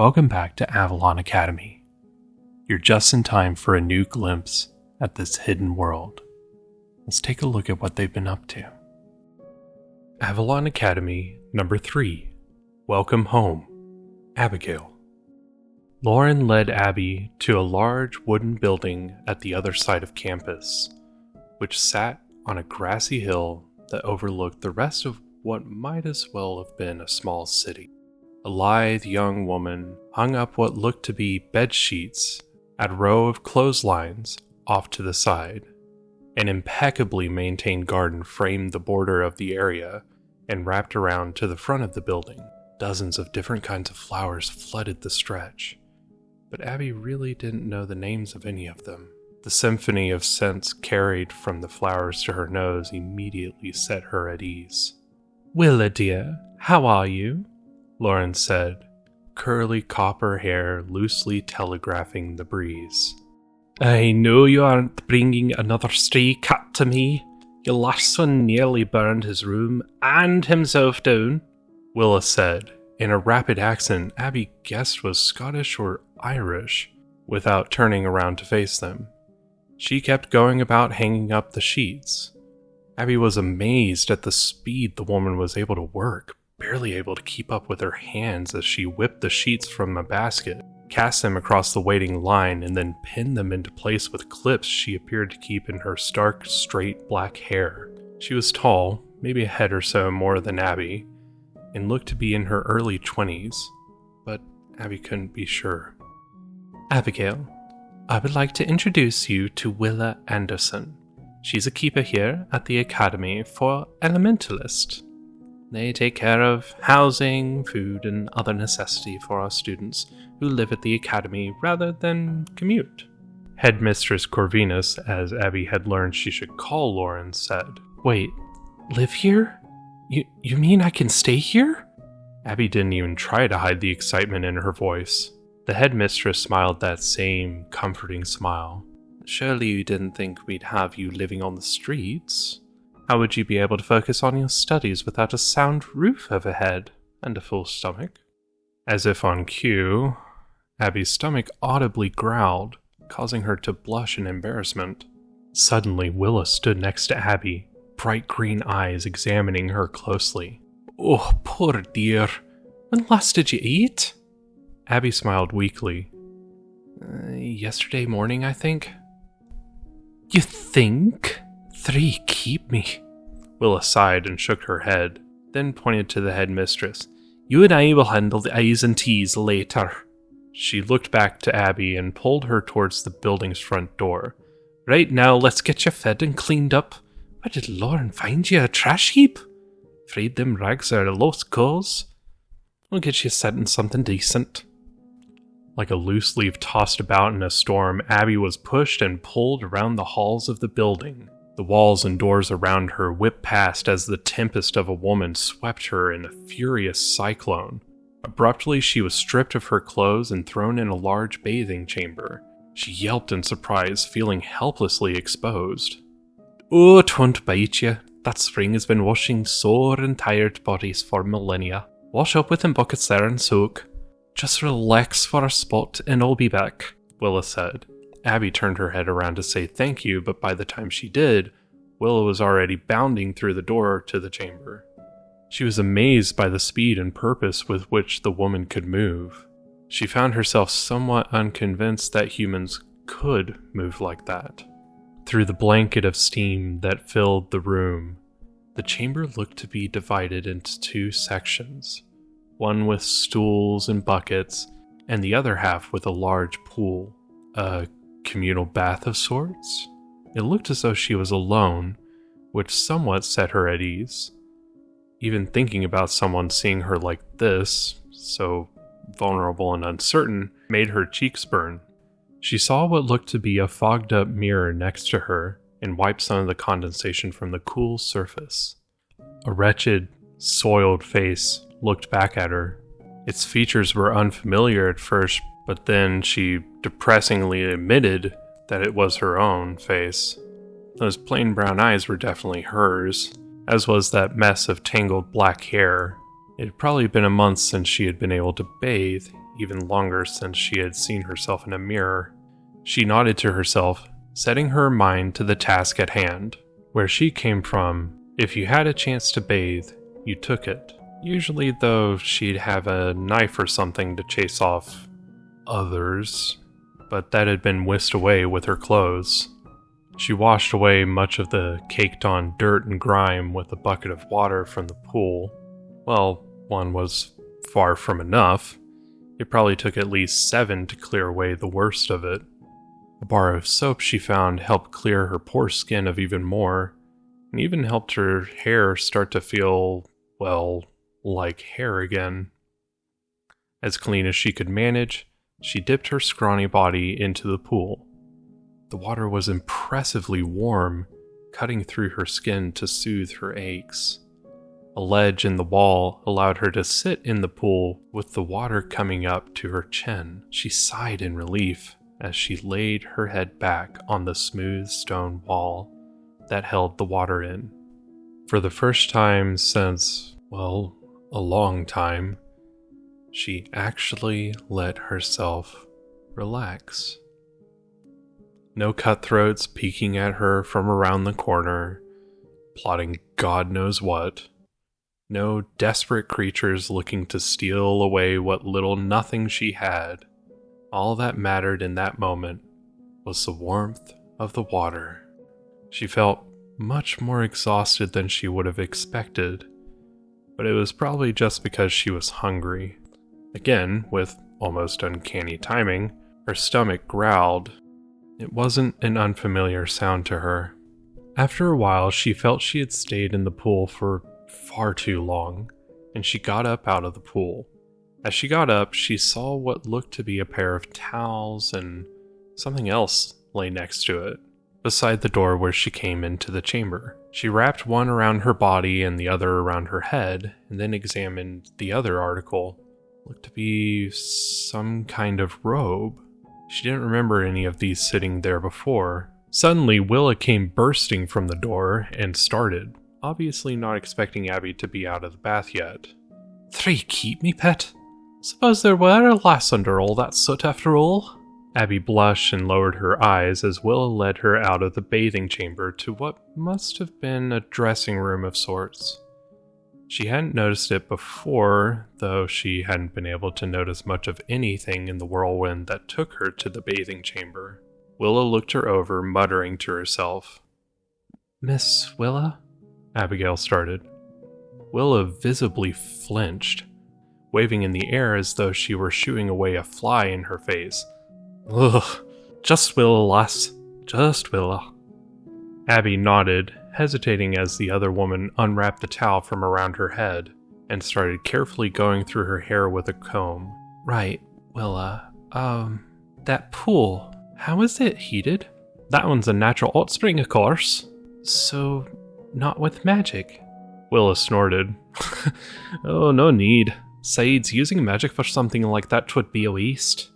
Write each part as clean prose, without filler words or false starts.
Welcome back to Avalon Academy. You're just in time for a new glimpse at this hidden world. Let's take a look at what they've been up to. Avalon Academy number 3. Welcome home, Abigail. Lauren led Abby to a large wooden building at the other side of campus, which sat on a grassy hill that overlooked the rest of what might as well have been a small city. A lithe young woman hung up what looked to be bed sheets at a row of clotheslines off to the side. An impeccably maintained garden framed the border of the area and wrapped around to the front of the building. Dozens of different kinds of flowers flooded the stretch, but Abby really didn't know the names of any of them. The symphony of scents carried from the flowers to her nose immediately set her at ease. "Willa, dear, how are you?" Lauren said, curly copper hair loosely telegraphing the breeze. "I know you aren't bringing another stray cat to me. Your last one nearly burned his room and himself down," Willa said, in a rapid accent Abby guessed was Scottish or Irish, without turning around to face them. She kept going about hanging up the sheets. Abby was amazed at the speed the woman was able to work, barely able to keep up with her hands as she whipped the sheets from a basket, cast them across the waiting line, and then pinned them into place with clips she appeared to keep in her stark, straight black hair. She was tall, maybe a head or so more than Abby, and looked to be in her early 20s, but Abby couldn't be sure. "Abigail, I would like to introduce you to Willa Anderson. She's a keeper here at the Academy for Elementalist. They take care of housing, food, and other necessity for our students who live at the Academy rather than commute." Headmistress Corvinus, as Abby had learned she should call Lauren, said. "Wait, live here? You mean I can stay here?" Abby didn't even try to hide the excitement in her voice. The headmistress smiled that same comforting smile. "Surely you didn't think we'd have you living on the streets? How would you be able to focus on your studies without a sound roof overhead and a full stomach?" As if on cue, Abby's stomach audibly growled, causing her to blush in embarrassment. Suddenly, Willa stood next to Abby, bright green eyes examining her closely. "Oh, poor dear. When last did you eat?" Abby smiled weakly. Yesterday morning, I think." "You think? 3 keep me." Willa sighed and shook her head, then pointed to the headmistress. "You and I will handle the I's and T's later." She looked back to Abby and pulled her towards the building's front door. "Right now, let's get you fed and cleaned up. Where did Lauren find you? A trash heap? Afraid them rags are a lost cause. We'll get you set in something decent." Like a loose leaf tossed about in a storm, Abby was pushed and pulled around the halls of the building. The walls and doors around her whipped past as the tempest of a woman swept her in a furious cyclone. Abruptly, she was stripped of her clothes and thrown in a large bathing chamber. She yelped in surprise, feeling helplessly exposed. "Oh, 'twon't bite you. That spring has been washing sore and tired bodies for millennia. Wash up with them buckets there and soak. Just relax for a spot and I'll be back," Willa said. Abby turned her head around to say thank you, but by the time she did, Willa was already bounding through the door to the chamber. She was amazed by the speed and purpose with which the woman could move. She found herself somewhat unconvinced that humans could move like that. Through the blanket of steam that filled the room, the chamber looked to be divided into 2 sections, one with stools and buckets, and the other half with a large pool. A communal bath of sorts? It looked as though she was alone, which somewhat set her at ease. Even thinking about someone seeing her like this, so vulnerable and uncertain, made her cheeks burn. She saw what looked to be a fogged-up mirror next to her and wiped some of the condensation from the cool surface. A wretched, soiled face looked back at her. Its features were unfamiliar at first, but then she depressingly admitted that it was her own face. Those plain brown eyes were definitely hers, as was that mess of tangled black hair. It had probably been a month since she had been able to bathe, even longer since she had seen herself in a mirror. She nodded to herself, setting her mind to the task at hand. Where she came from, if you had a chance to bathe, you took it. Usually, though, she'd have a knife or something to chase off others, but that had been whisked away with her clothes. She washed away much of the caked-on dirt and grime with a bucket of water from the pool. Well, one was far from enough. It probably took at least 7 to clear away the worst of it. A bar of soap she found helped clear her poor skin of even more, and even helped her hair start to feel, well, like hair again. As clean as she could manage, she dipped her scrawny body into the pool. The water was impressively warm, cutting through her skin to soothe her aches. A ledge in the wall allowed her to sit in the pool with the water coming up to her chin. She sighed in relief as she laid her head back on the smooth stone wall that held the water in. For the first time since, well, a long time, she actually let herself relax. No cutthroats peeking at her from around the corner, plotting God knows what. No desperate creatures looking to steal away what little nothing she had. All that mattered in that moment was the warmth of the water. She felt much more exhausted than she would have expected, but it was probably just because she was hungry. Again, with almost uncanny timing, her stomach growled. It wasn't an unfamiliar sound to her. After a while, she felt she had stayed in the pool for far too long, and she got up out of the pool. As she got up, she saw what looked to be a pair of towels and something else lay next to it, beside the door where she came into the chamber. She wrapped one around her body and the other around her head, and then examined the other article. It looked to be some kind of robe. She didn't remember any of these sitting there before. Suddenly, Willa came bursting from the door and started, obviously not expecting Abby to be out of the bath yet. "Three keep me, pet? Suppose there were a lass under all that soot after all?" Abby blushed and lowered her eyes as Willa led her out of the bathing chamber to what must have been a dressing room of sorts. She hadn't noticed it before, though she hadn't been able to notice much of anything in the whirlwind that took her to the bathing chamber. Willa looked her over, muttering to herself. "Miss Willa?" Abigail started. Willa visibly flinched, waving in the air as though she were shooing away a fly in her face. "Ugh, just Willa, lass, just Willa." Abby nodded, hesitating as the other woman unwrapped the towel from around her head and started carefully going through her hair with a comb. "Right, Willa, that pool, how is it heated?" "That one's a natural hot spring, of course." "So, not with magic?" Willa snorted. "Oh, no need. Besides, using magic for something like that would be a waste."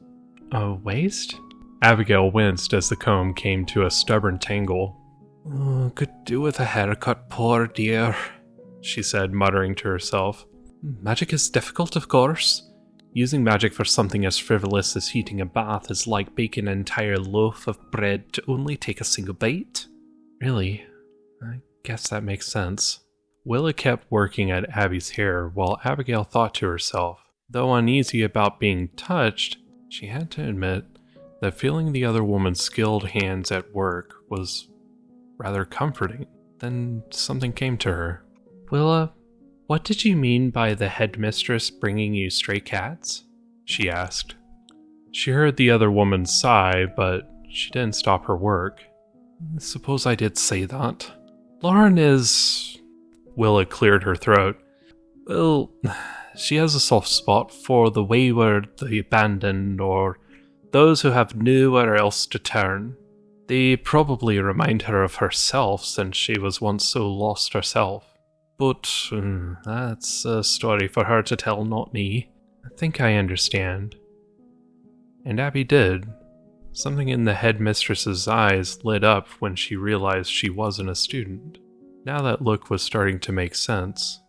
"A waste?" Abigail winced as the comb came to a stubborn tangle. "Oh, could do with a haircut, poor dear," she said, muttering to herself. "Magic is difficult, of course. Using magic for something as frivolous as heating a bath is like baking an entire loaf of bread to only take a single bite." "Really? I guess that makes sense." Willa kept working at Abby's hair while Abigail thought to herself. Though uneasy about being touched, she had to admit that feeling the other woman's skilled hands at work was rather comforting. Then something came to her. "Willa, what did you mean by the headmistress bringing you stray cats?" she asked. She heard the other woman sigh, but she didn't stop her work. "Suppose I did say that. Lauren is..." Willa cleared her throat. "Well, she has a soft spot for the wayward, the abandoned, or those who have nowhere else to turn. They probably remind her of herself since she was once so lost herself. But that's a story for her to tell, not me." "I think I understand." And Abby did. Something in the headmistress's eyes lit up when she realized she wasn't a student. Now that look was starting to make sense.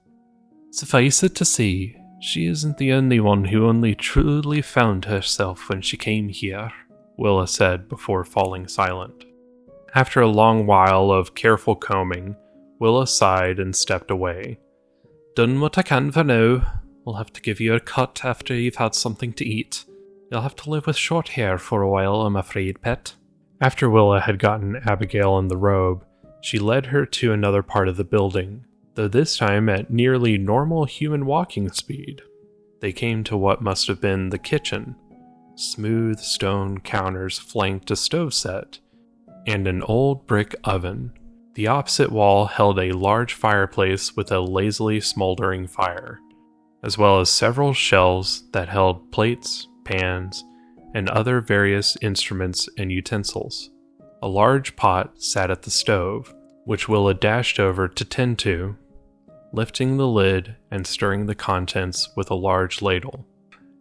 "Suffice it to say, She isn't the only one who only truly found herself when she came here, Willa said before falling silent. After a long while of careful combing, Willa sighed and stepped away. Done what I can for now. We'll have to give you a cut after you've had something to eat. You'll have to live with short hair for a while, I'm afraid, pet. After Willa had gotten Abigail in the robe, she led her to another part of the building, though this time at nearly normal human walking speed. They came to what must have been the kitchen. Smooth stone counters flanked a stove set, and an old brick oven. The opposite wall held a large fireplace with a lazily smoldering fire, as well as several shelves that held plates, pans, and other various instruments and utensils. A large pot sat at the stove, which Willa dashed over to tend to, lifting the lid and stirring the contents with a large ladle.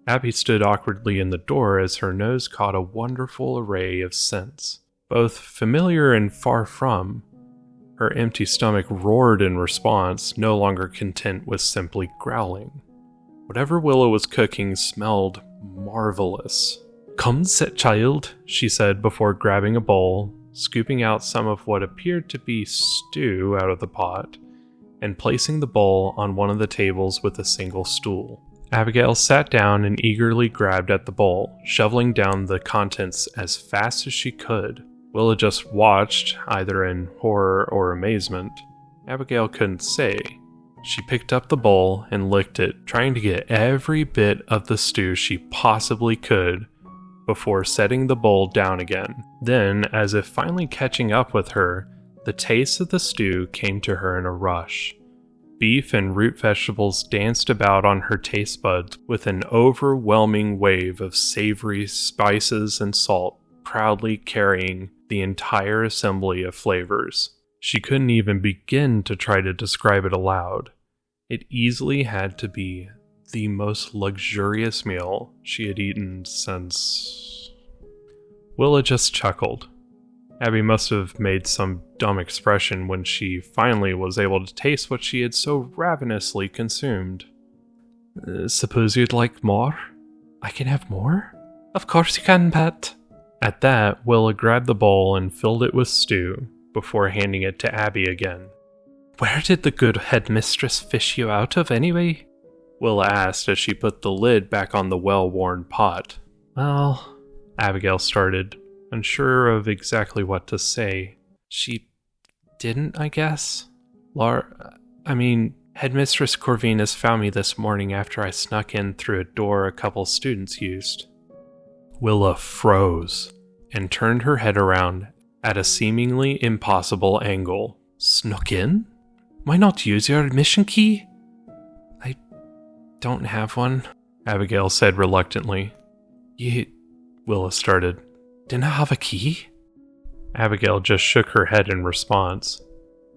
Abby stood awkwardly in the door as her nose caught a wonderful array of scents, both familiar and far from. Her empty stomach roared in response, no longer content with simply growling. Whatever Willa was cooking smelled marvelous. "Come sit, child," she said before grabbing a bowl, scooping out some of what appeared to be stew out of the pot, and placing the bowl on one of the tables with a single stool. Abigail sat down and eagerly grabbed at the bowl, shoveling down the contents as fast as she could. Willa just watched, either in horror or amazement. Abigail couldn't say. She picked up the bowl and licked it, trying to get every bit of the stew she possibly could before setting the bowl down again. Then, as if finally catching up with her, the taste of the stew came to her in a rush. Beef and root vegetables danced about on her taste buds with an overwhelming wave of savory spices and salt, proudly carrying the entire assembly of flavors. She couldn't even begin to try to describe it aloud. It easily had to be the most luxurious meal she had eaten since... Willa just chuckled. Abby must have made some dumb expression when she finally was able to taste what she had so ravenously consumed. Suppose you'd like more? I can have more? Of course you can, pet. At that, Willa grabbed the bowl and filled it with stew, before handing it to Abby again. Where did the good headmistress fish you out of, anyway? Willa asked as she put the lid back on the well-worn pot. Well, Abigail started, unsure of exactly what to say. She didn't, I guess? Headmistress Corvinus found me this morning after I snuck in through a door a couple students used. Willa froze and turned her head around at a seemingly impossible angle. Snuck in? Why not use your admission key? I don't have one, Abigail said reluctantly. You... Willa started. Didn't I have a key? Abigail just shook her head in response.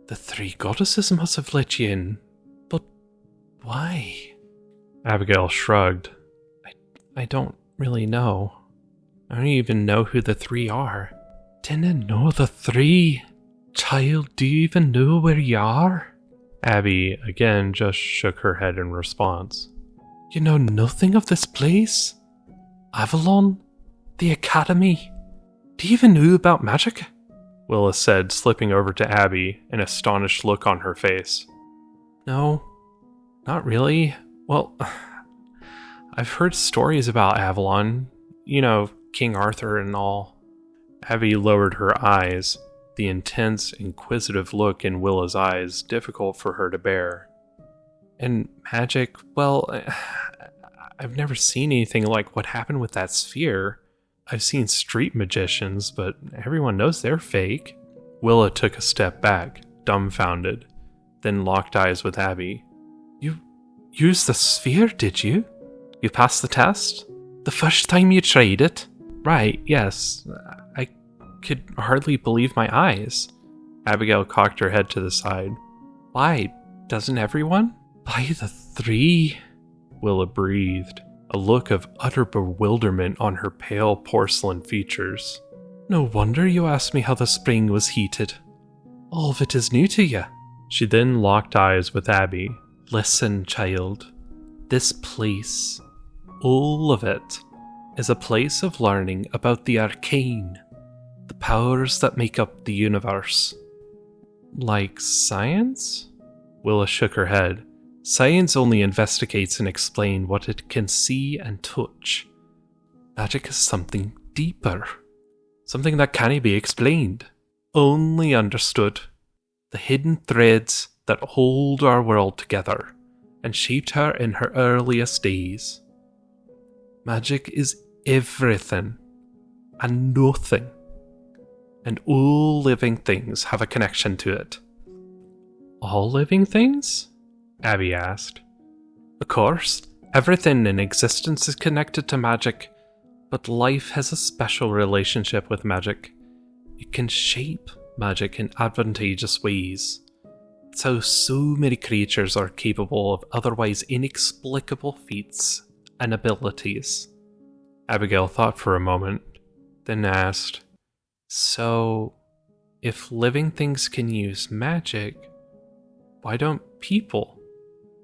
The three goddesses must have let you in. But why? Abigail shrugged. I don't really know. I don't even know who the three are. Didn't know the three? Child, do you even know where you are? Abby, again, just shook her head in response. You know nothing of this place? Avalon? The Academy? Do you even know about magic? Willa said, slipping over to Abby, an astonished look on her face. No, not really. Well, I've heard stories about Avalon. You know, King Arthur and all. Abby lowered her eyes, the intense, inquisitive look in Willa's eyes difficult for her to bear. And magic, well, I've never seen anything like what happened with that sphere. I've seen street magicians, but everyone knows they're fake. Willa took a step back, dumbfounded, then locked eyes with Abby. You used the sphere, did you? You passed the test? The first time you tried it? Right, yes. I could hardly believe my eyes. Abigail cocked her head to the side. Why, doesn't everyone? By the three, Willa breathed, a look of utter bewilderment on her pale porcelain features. No wonder you asked me how the spring was heated. All of it is new to you. She then locked eyes with Abby. Listen, child. This place, all of it, is a place of learning about the Arcane, the powers that make up the universe. Like science? Willa shook her head. Science only investigates and explains what it can see and touch. Magic is something deeper. Something that can't be explained. Only understood. The hidden threads that hold our world together and shaped her in her earliest days. Magic is everything and nothing, and all living things have a connection to it. All living things? Abby asked. Of course, everything in existence is connected to magic, but life has a special relationship with magic. It can shape magic in advantageous ways. It's how so many creatures are capable of otherwise inexplicable feats and abilities. Abigail thought for a moment, then asked, So, if living things can use magic, why don't people?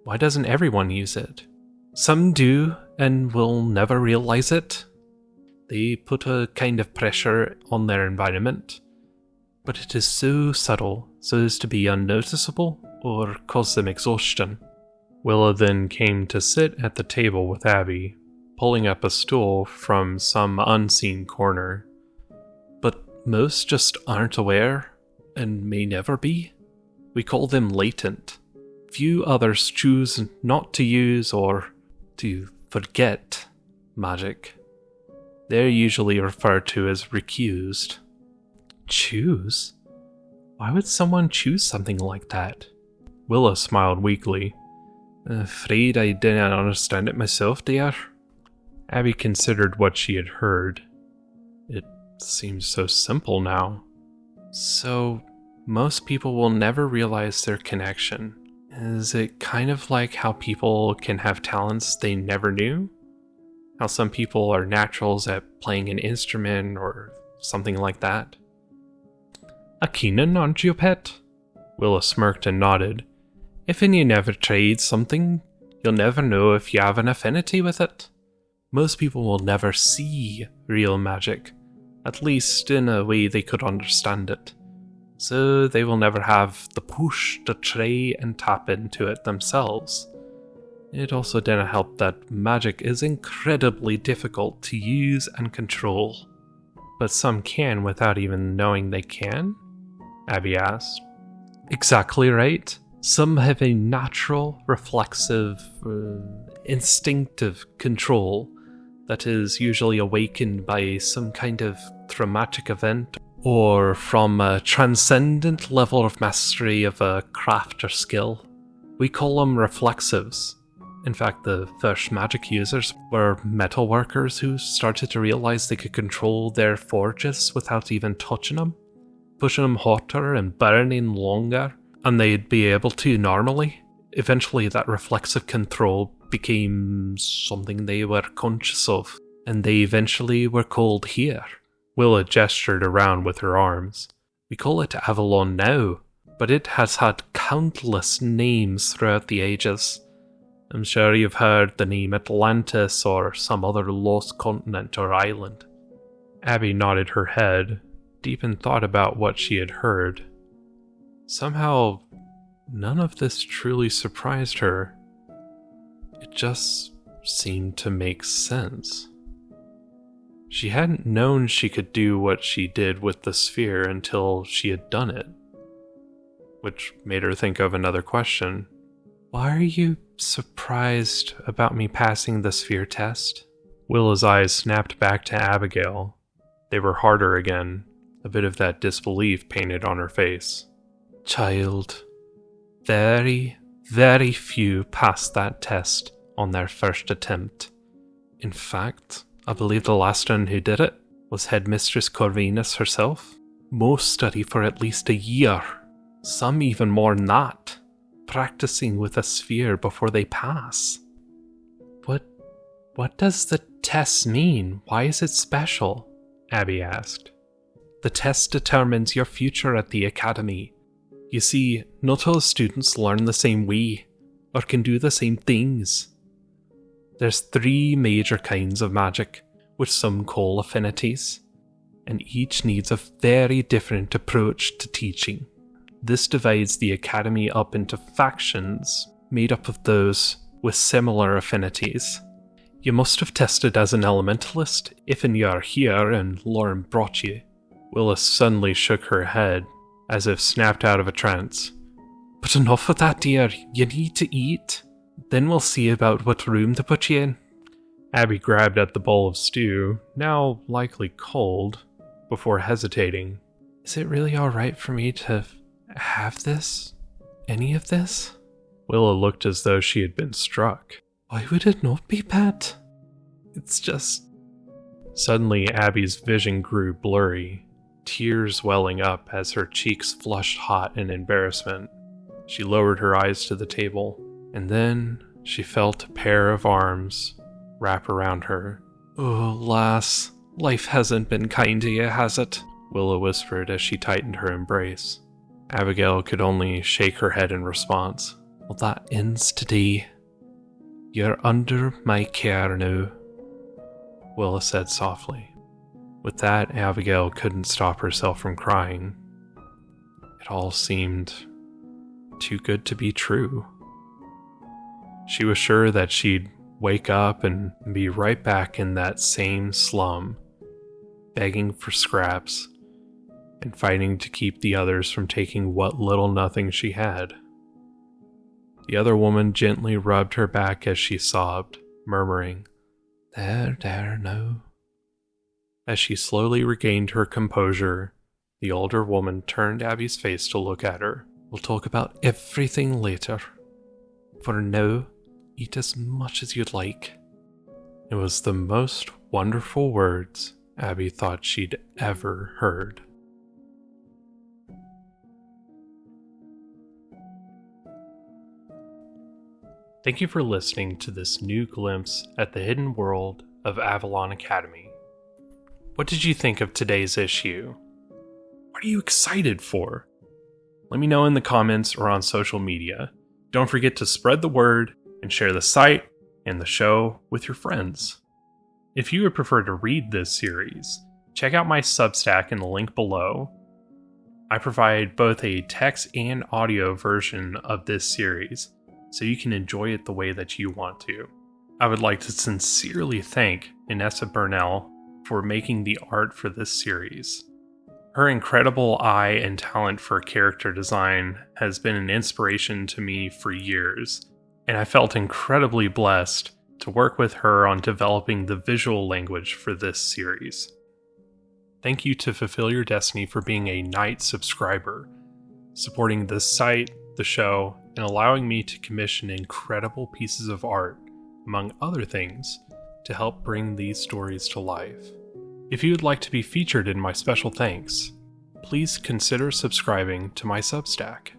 Why doesn't everyone use it? Some do and will never realize it. They put a kind of pressure on their environment, but it is so subtle so as to be unnoticeable or cause them exhaustion. Willa then came to sit at the table with Abby, pulling up a stool from some unseen corner. But most just aren't aware, and may never be. We call them latent. Few others choose not to use or to forget magic. They're usually referred to as recused. Choose? Why would someone choose something like that? Willa smiled weakly. Afraid I didn't understand it myself, dear. Abby considered what she had heard. It seems so simple now. So, most people will never realize their connection. Is it kind of like how people can have talents they never knew? How some people are naturals at playing an instrument or something like that? A Keenan, aren't you, pet? Willa smirked and nodded. If you never tried something, you'll never know if you have an affinity with it. Most people will never see real magic, at least in a way they could understand it. So they will never have the push to try and tap into it themselves. It also didn't help that magic is incredibly difficult to use and control. But some can without even knowing they can? Abby asked. Exactly right. Some have a natural, reflexive, instinctive control that is usually awakened by some kind of traumatic event or from a transcendent level of mastery of a craft or skill. We call them reflexives. In fact, the first magic users were metal workers who started to realize they could control their forges without even touching them, pushing them hotter and burning longer, and they'd be able to normally. Eventually, that reflexive control became something they were conscious of, and they eventually were called here. Willa gestured around with her arms. We call it Avalon now, but it has had countless names throughout the ages. I'm sure you've heard the name Atlantis or some other lost continent or island. Abby nodded her head, deep in thought about what she had heard. Somehow, none of this truly surprised her. It just seemed to make sense. She hadn't known she could do what she did with the sphere until she had done it. Which made her think of another question. Why are you surprised about me passing the sphere test? Willa's eyes snapped back to Abigail. They were harder again, a bit of that disbelief painted on her face. Child, very, very few passed that test on their first attempt. In fact, I believe the last one who did it was Headmistress Corvinus herself. Most study for at least a year, some even more than that, practicing with a sphere before they pass. What does the test mean? Why is it special? Abby asked. The test determines your future at the Academy. You see, not all students learn the same way, or can do the same things. There's 3 major kinds of magic, with some cool affinities, and each needs a very different approach to teaching. This divides the Academy up into factions made up of those with similar affinities. You must have tested as an elementalist if you're here and Lauren brought you. Willis suddenly shook her head, as if snapped out of a trance. But enough of that, dear. You need to eat. Then we'll see about what room to put you in. Abby grabbed at the bowl of stew, now likely cold, before hesitating. Is it really alright for me to have this? Any of this? Willa looked as though she had been struck. Why would it not be, Pat? It's just... Suddenly, Abby's vision grew blurry, tears welling up as her cheeks flushed hot in embarrassment. She lowered her eyes to the table, and then she felt a pair of arms wrap around her. Oh, lass, life hasn't been kind to you, has it? Willa whispered as she tightened her embrace. Abigail could only shake her head in response. Well, that ends today. You're under my care now, Willa said softly. With that, Abigail couldn't stop herself from crying. It all seemed too good to be true. She was sure that she'd wake up and be right back in that same slum, begging for scraps and fighting to keep the others from taking what little nothing she had. The other woman gently rubbed her back as she sobbed, murmuring, There, no. As she slowly regained her composure, the older woman turned Abby's face to look at her. We'll talk about everything later. For now, eat as much as you'd like. It was the most wonderful words Abby thought she'd ever heard. Thank you for listening to this new glimpse at the hidden world of Avalon Academy. What did you think of today's issue? What are you excited for? Let me know in the comments or on social media. Don't forget to spread the word and share the site and the show with your friends. If you would prefer to read this series, check out my Substack in the link below. I provide both a text and audio version of this series, so you can enjoy it the way that you want to. I would like to sincerely thank Inessa Burnell for making the art for this series. Her incredible eye and talent for character design has been an inspiration to me for years, and I felt incredibly blessed to work with her on developing the visual language for this series. Thank you to Fulfill Your Destiny for being a Knight subscriber, supporting this site, the show, and allowing me to commission incredible pieces of art, among other things, to help bring these stories to life. If you would like to be featured in my special thanks, please consider subscribing to my Substack.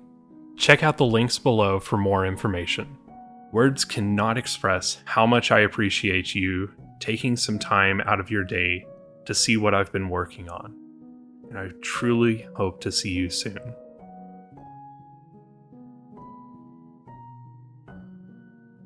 Check out the links below for more information. Words cannot express how much I appreciate you taking some time out of your day to see what I've been working on, and I truly hope to see you soon.